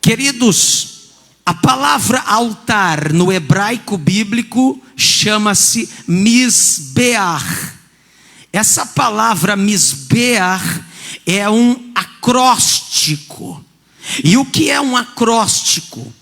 Queridos, a palavra altar no hebraico bíblico chama-se Mizbeach. Essa palavra Mizbeach é um acróstico. E o que é um acróstico?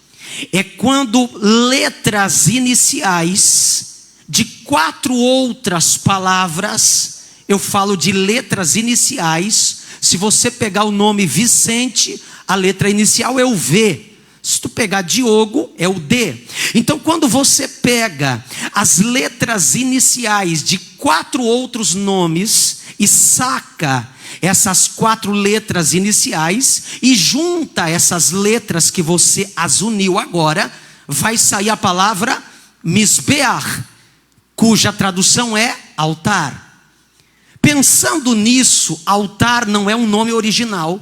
É quando letras iniciais de 4 outras palavras, eu falo de letras iniciais. Se você pegar o nome Vicente, a letra inicial é o V. Se tu pegar Diogo, é o D. Então, quando você pega as letras iniciais de 4 outros nomes e saca essas 4 letras iniciais e junta essas letras que você as uniu agora, vai sair a palavra Mizbeach, cuja tradução é altar. Pensando nisso, altar não é um nome original,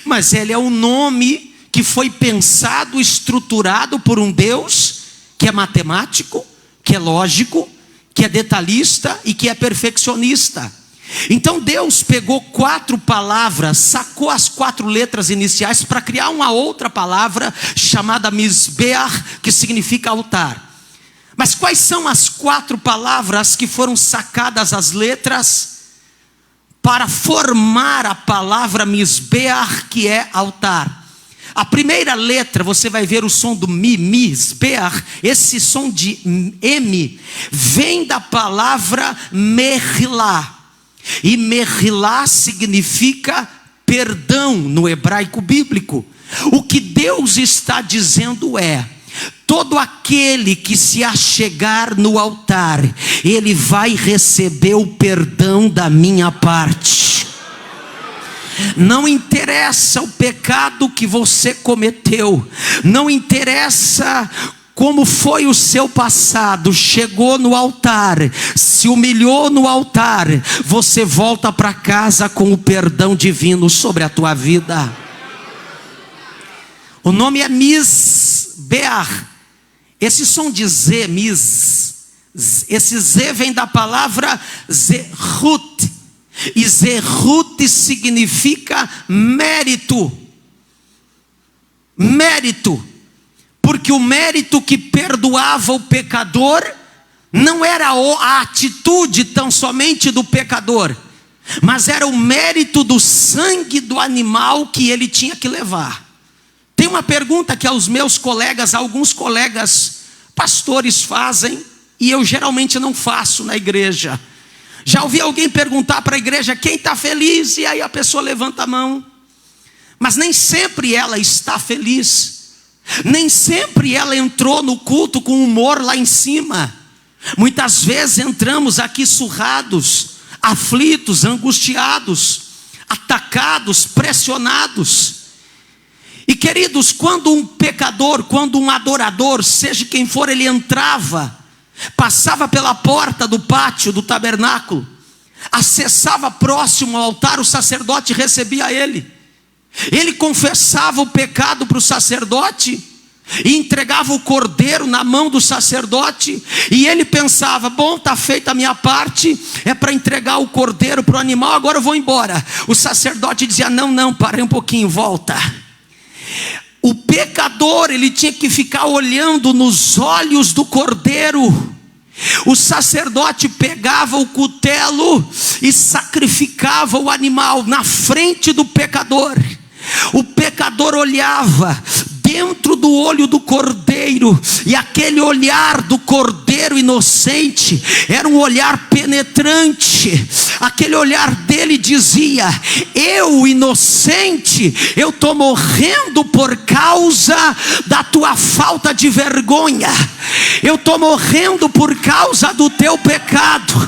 mas ele é um nome que foi pensado, estruturado por um Deus que é matemático, que é lógico, que é detalhista e que é perfeccionista. Então Deus pegou 4 palavras, sacou as 4 letras iniciais para criar uma outra palavra chamada Mizbeach, que significa altar. Mas quais são as 4 palavras que foram sacadas as letras para formar a palavra Mizbeach, que é altar? A primeira letra, você vai ver o som do mi, Mizbeach. Esse som de M vem da palavra Mehilá. E Mehilá significa perdão no hebraico bíblico. O que Deus está dizendo é: todo aquele que se achegar no altar, ele vai receber o perdão da minha parte. Não interessa o pecado que você cometeu, não interessa como foi o seu passado, chegou no altar, se humilhou no altar, você volta para casa com o perdão divino sobre a tua vida. O nome é Mizbeach. Esse som de Z, esse Z vem da palavra Zerut. E Zerut significa mérito. Mérito. Porque o mérito que perdoava o pecador não era a atitude tão somente do pecador, mas era o mérito do sangue do animal que ele tinha que levar. Tem uma pergunta que aos meus colegas, alguns colegas pastores fazem, e eu geralmente não faço na igreja. Já ouvi alguém perguntar para a igreja: quem está feliz? E aí a pessoa levanta a mão. Mas nem sempre ela está feliz. Nem sempre ela entrou no culto com humor lá em cima. Muitas vezes entramos aqui surrados, aflitos, angustiados, atacados, pressionados. E queridos, quando um pecador, quando um adorador, seja quem for, ele entrava, passava pela porta do pátio do tabernáculo, acessava próximo ao altar, o sacerdote recebia ele. Ele confessava o pecado para o sacerdote e entregava o cordeiro na mão do sacerdote. E ele pensava: bom, está feita a minha parte, é para entregar o cordeiro para o animal, agora eu vou embora. O sacerdote dizia: não, parei um pouquinho, volta. O pecador, ele tinha que ficar olhando nos olhos do cordeiro. O sacerdote pegava o cutelo e sacrificava o animal na frente do pecador. O pecador olhava dentro do olho do cordeiro, e aquele olhar do cordeiro inocente era um olhar penetrante. Aquele olhar dele dizia: eu, inocente, eu estou morrendo por causa da tua falta de vergonha, eu estou morrendo por causa do teu pecado.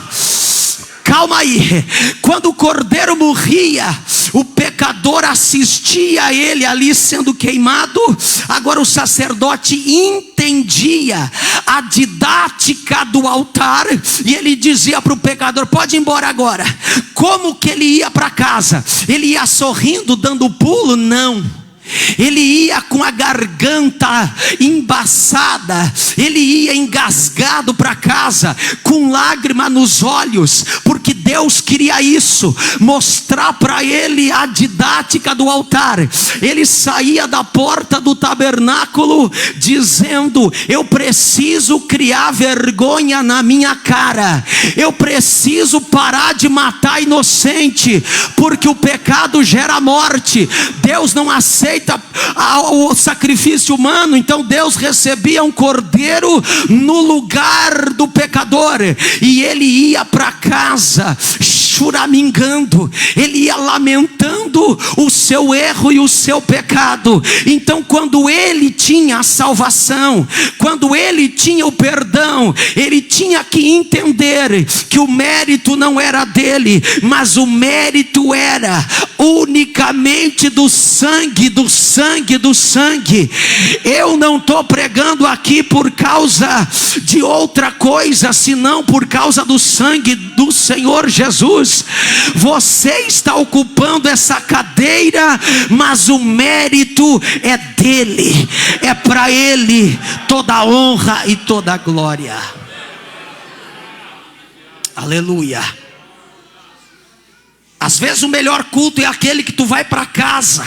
Calma aí. Quando o cordeiro morria, o pecador assistia a ele ali sendo queimado. Agora o sacerdote entendia a didática do altar, e ele dizia para o pecador: pode ir embora agora. Como que ele ia para casa? Ele ia sorrindo, dando pulo? Não. Ele ia com a garganta embaçada, ele ia engasgado para casa, com lágrima nos olhos, porque Deus queria isso, mostrar para ele a didática do altar. Ele saía da porta do tabernáculo dizendo: eu preciso criar vergonha na minha cara, eu preciso parar de matar inocente, porque o pecado gera morte. Deus não aceita o sacrifício humano, então Deus recebia um cordeiro no lugar do pecador, e ele ia para casa choramingando, ele ia lamentando o seu erro e o seu pecado. Então, quando ele tinha a salvação, quando ele tinha o perdão, ele tinha que entender que o mérito não era dele, mas o mérito era unicamente do sangue, do sangue, do sangue. Eu não estou pregando aqui por causa de outra coisa, senão por causa do sangue do Senhor Jesus. Você está ocupando essa cadeira, mas o mérito é dele, é para ele toda a honra e toda a glória. Aleluia. Às vezes o melhor culto é aquele que tu vai para casa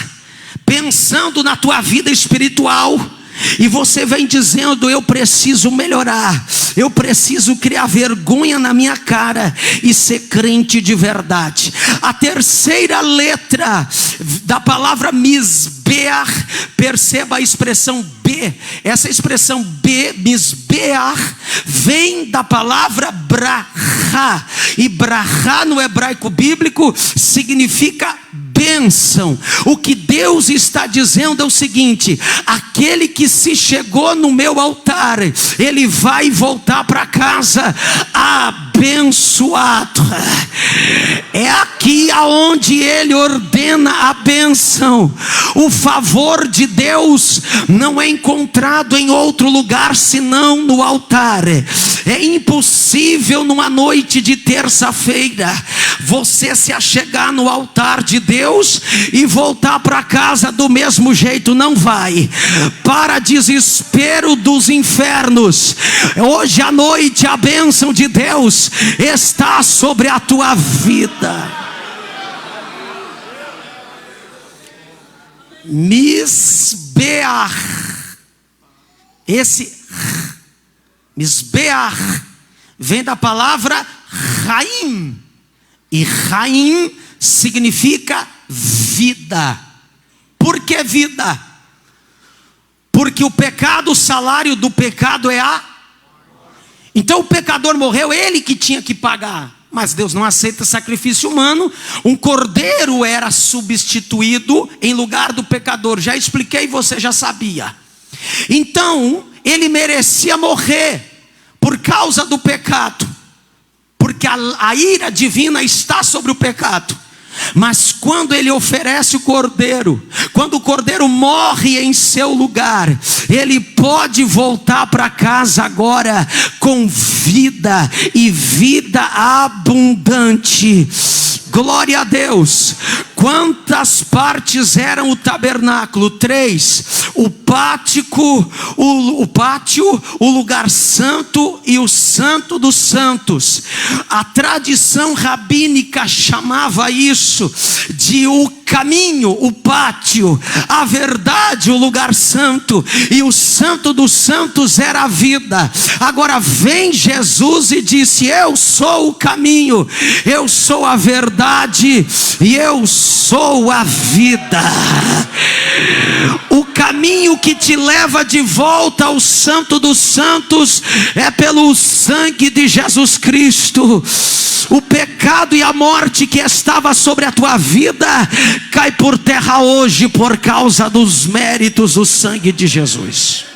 pensando na tua vida espiritual, e você vem dizendo: eu preciso melhorar, eu preciso criar vergonha na minha cara e ser crente de verdade. A terceira letra da palavra misbeach, perceba a expressão B. Essa expressão B, misbeach, vem da palavra brachá, e brachá no hebraico bíblico significa bênção. O que Deus está dizendo é o seguinte: aquele que se chegou no meu altar, ele vai voltar para casa abençoado. É aqui aonde ele ordena a bênção. O favor de Deus não é encontrado em outro lugar senão no altar. É impossível numa noite de terça-feira você se achegar no altar de Deus e voltar para casa do mesmo jeito. Não vai. Para desespero dos infernos, hoje à noite a bênção de Deus está sobre a tua vida. Misbeach, esse misbeach vem da palavra Chaim, e Chaim significa vida. Por que vida? Porque o pecado, o salário do pecado é a... Então o pecador morreu, ele que tinha que pagar. Mas Deus não aceita sacrifício humano. Um cordeiro era substituído em lugar do pecador. Já expliquei, você já sabia. Então ele merecia morrer por causa do pecado, porque a ira divina está sobre o pecado. Mas quando ele oferece o cordeiro, quando o cordeiro morre em seu lugar, ele pode voltar para casa agora com vida, e vida abundante. Glória a Deus. Quantas partes eram o tabernáculo? 3. O pátio, o lugar santo e o santo dos santos. A tradição rabínica chamava isso de o caminho, o pátio, a verdade, o lugar santo, e o santo dos santos era a vida. Agora vem Jesus e disse: eu sou o caminho, eu sou a verdade e eu sou a vida. O caminho que te leva de volta ao santo dos santos é pelo sangue de Jesus Cristo. O pecado e a morte que estava sobre a tua vida cai por terra hoje por causa dos méritos do sangue de Jesus.